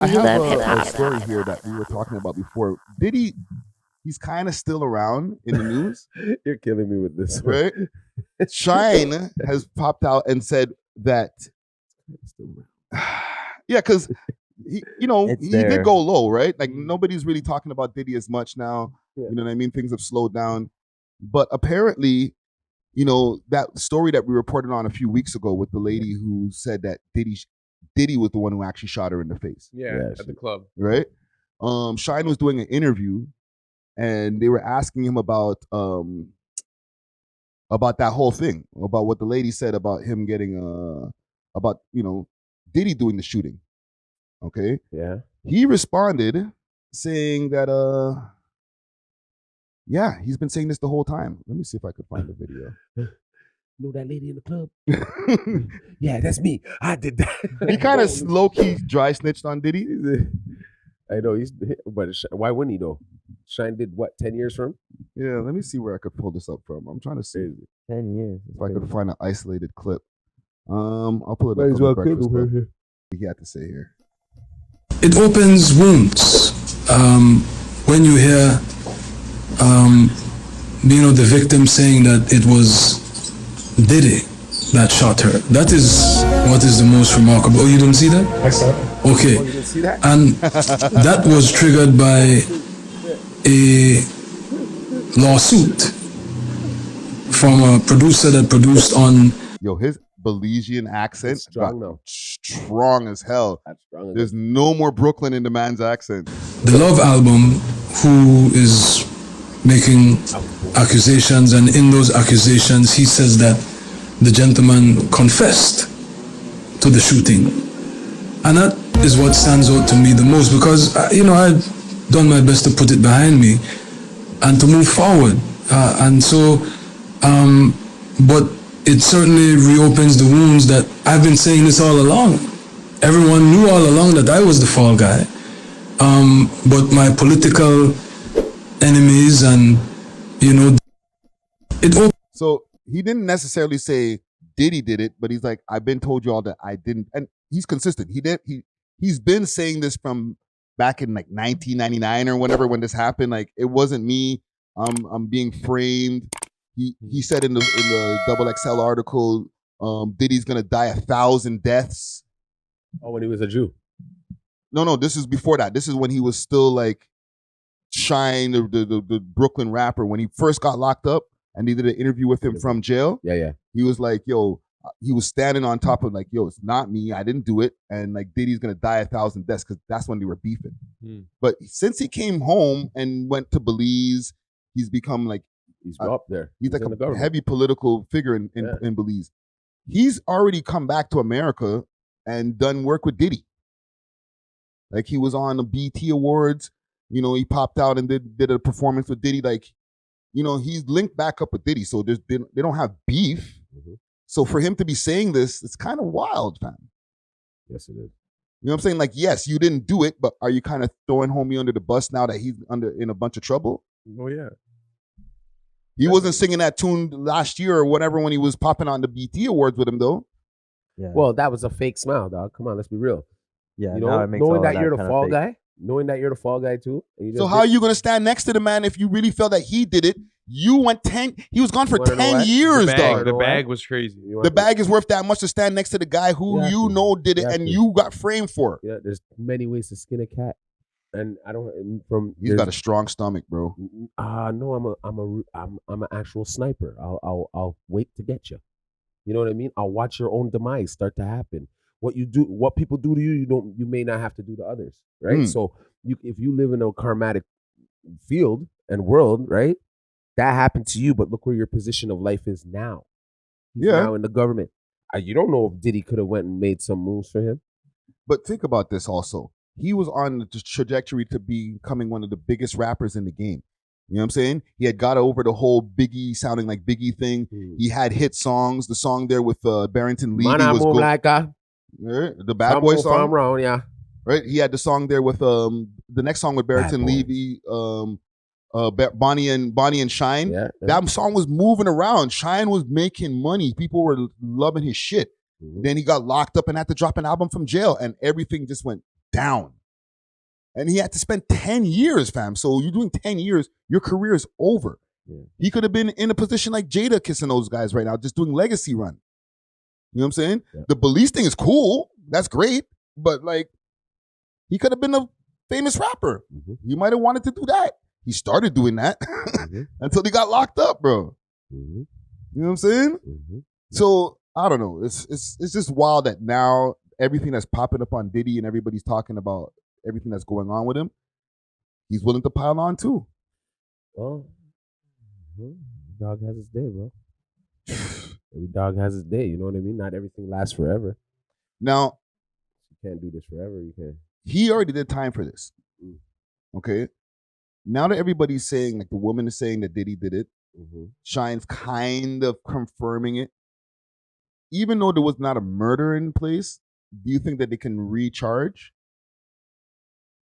I You have love hip a hop. story here that we were talking about before. Diddy, he's kind of still around in the news, You're killing me with this one. right? Shyne has popped out and said that, yeah, because he It's he there. did go low, right? Like nobody's really talking about Diddy as much now. Yeah. You know what I mean? Things have slowed down, but apparently, that story that we reported on a few weeks ago with the lady who said that Diddy was the one who actually shot her in the face. Yeah, at the club. Right? Shyne was doing an interview, and they were asking him about that whole thing, about what the lady said about him getting about Diddy doing the shooting. Okay, Yeah. he responded saying that yeah, he's been saying this the whole time. Let me see if I could find the video. Know that lady in the club? Yeah, that's me. I did that. He kind of low key dry snitched on Diddy. I know but why wouldn't he though? Shyne did what, 10 years from? Yeah, let me see where I could pull this up from. I'm trying to see 10 years. if I could find an isolated clip. I'll pull it Might up. as From well the clip Breakfast over Club. here. He had to say here. It opens wounds when you hear the victim saying that it was Diddy that shot her. That is what is the most remarkable. Oh, you didn't see that? I saw it. Okay. Oh, you didn't see that? And that was triggered by a lawsuit from a producer that produced on. Yo, his Belizean accent It's strong got now. strong as hell. That's strong. There's no more Brooklyn in the man's accent. The Love album, who is making accusations, and in those accusations he says that the gentleman confessed to the shooting, and that is what stands out to me the most, because I've done my best to put it behind me and to move forward, and so but it certainly reopens the wounds that I've been saying this all along. Everyone knew all along that I was the fall guy, but my political enemies and it. So he didn't necessarily say Diddy did it, but he's like, I've been told you all that I didn't, and he's consistent. He's been saying this from back in like 1999 or whenever when this happened. Like, it wasn't me. I'm being framed. He said in the XXL article, Diddy's gonna die 1,000 deaths. Oh, when he was a Jew. No, this is before that. This is when he was still like Shyne, the Brooklyn rapper, when he first got locked up and they did an interview with him from jail. Yeah. He was like, yo, he was standing on top of like, yo, it's not me. I didn't do it. And like Diddy's going to die 1,000 deaths, because that's when they were beefing. But since he came home and went to Belize, he's become like, He's up there. he's like in the a government. heavy political figure in Belize. He's already come back to America and done work with Diddy. Like, he was on the BT Awards. He popped out and did a performance with Diddy. Like, he's linked back up with Diddy. So they don't have beef. Mhm. So for him to be saying this, it's kind of wild, fam. Yes, it is. You know what I'm saying? Like, yes, you didn't do it, but are you kind of throwing homie under the bus now that he's in a bunch of trouble? Oh, yeah. He wasn't singing that tune last year or whatever when he was popping on the BT Awards with him, though. Yeah. Well, that was a fake smile, dog. Come on, let's be real. yeah. You Now know, it makes knowing all that that you're the kind of fall fake. guy, knowing that you're the fall guy too. And you So just how are you going to stand next to the man if you really felt that he did it? He was gone for You wanna know 10 what? years, The dog. bag was crazy. The bag is worth that much to stand next to the guy who did it and you got framed for it. Yeah, there's many ways to skin a cat, and I don't. He's got a strong stomach, bro. No, I'm an actual sniper. I'll wait to get you. You know what I mean? I'll watch your own demise start to happen. What people do to you, you may not have to do to others, right? So if you live in a karmatic field and world, right, that happened to you, but look where your position of life is now. He's now in the government. You don't know if Diddy could have went and made some moves for him. But think about this also. He was on the trajectory to becoming one of the biggest rappers in the game. You know what I'm saying? He had got over the whole Biggie sounding like Biggie thing. He had hit songs. The song there with Barrington Levy was good. Like The Bad Boy song. Around, yeah. Right? He had the song there with the next song with Barrington Levy, Bonnie and Shyne. Yeah. That song was moving around. Shyne was making money. People were loving his shit. Then he got locked up and had to drop an album from jail, and everything just went down. And he had to spend 10 years, fam. So you're doing 10 years, your career is over. Yeah. He could have been in a position like Jada kissing those guys right now, just doing legacy run. You know what I'm saying? Yeah. The Belize thing is cool. That's great. But like, he could have been a famous rapper. Mm-hmm. He might have wanted to do that. He started doing that until he got locked up, bro. Mm-hmm. You know what I'm saying? Mm-hmm. So I don't know. It's just wild that now everything that's popping up on Diddy and everybody's talking about everything that's going on with him, he's willing to pile on too. Well, dog has his day, bro. Every dog has his day. You know what I mean? Not everything lasts forever. Now, you can't do this forever. You can't. He already did time for this. Okay. Now that everybody's saying, like the woman is saying that Diddy did it, Shyne's kind of confirming it. Even though there was not a murder in place, do you think that they can recharge?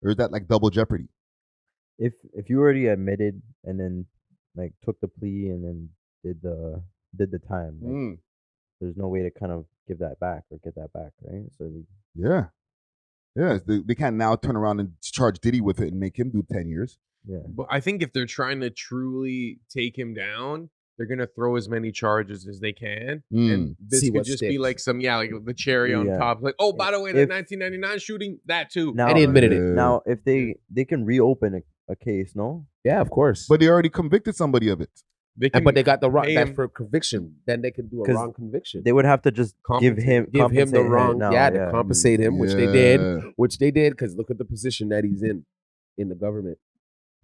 Or is that like double jeopardy? If you already admitted and then like took the plea and then did the time, like, there's no way to kind of give that back or get that back, right? So yeah, they can't now turn around and charge Diddy with it and make him do 10 years. Yeah, but I think if they're trying to truly take him down, they're gonna throw as many charges as they can, and this See could what just be sticks. like some the cherry on top. Like, oh, by the way, the 1999 shooting, that too. now, And he admitted it. Now, if they can reopen a case, no? Yeah, of course. But they already convicted somebody of it. But they got the wrong pay that him- for conviction. Then they can do a 'Cause wrong conviction. They would have to just give him the compensate wrong, now, to compensate him, which they did. Yeah. Which they did, because look at the position that he's in the government.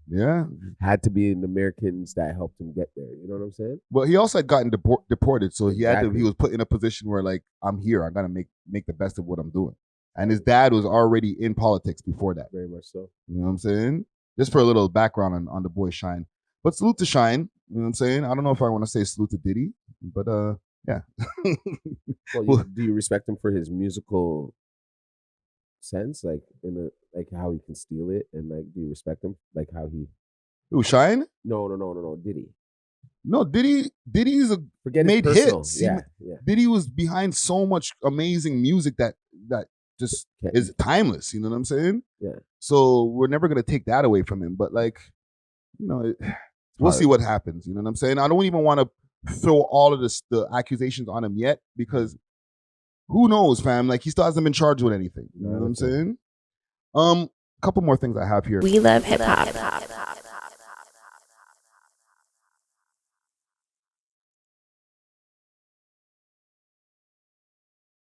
Yeah. Had to be in the Americans that helped him get there. You know what I'm saying? Well, he also had gotten deported, so Exactly. he was put in a position where like, I'm here, I gotta make the best of what I'm doing. And his dad was already in politics before that. Very much so. You know what I'm saying? Just for a little background on the boy Shyne. But salute to Shyne. You know what I'm saying? I don't know if I want to say salute to Diddy, but yeah. Well, do you respect him for his musical sense, like like how he can steal it, and like do you respect him like how he? Who, Shyne? No, Diddy. No, Diddy's Forget made his personal. hits. Yeah. Diddy was behind so much amazing music that just is timeless. You know what I'm saying? Yeah. So we're never gonna take that away from him. But like, you know, we'll see what happens. You know what I'm saying? I don't even want to throw all of the accusations on him yet, because who knows, fam? Like, he still hasn't been charged with anything. You know what I'm saying? A couple more things I have here. We love hip hop.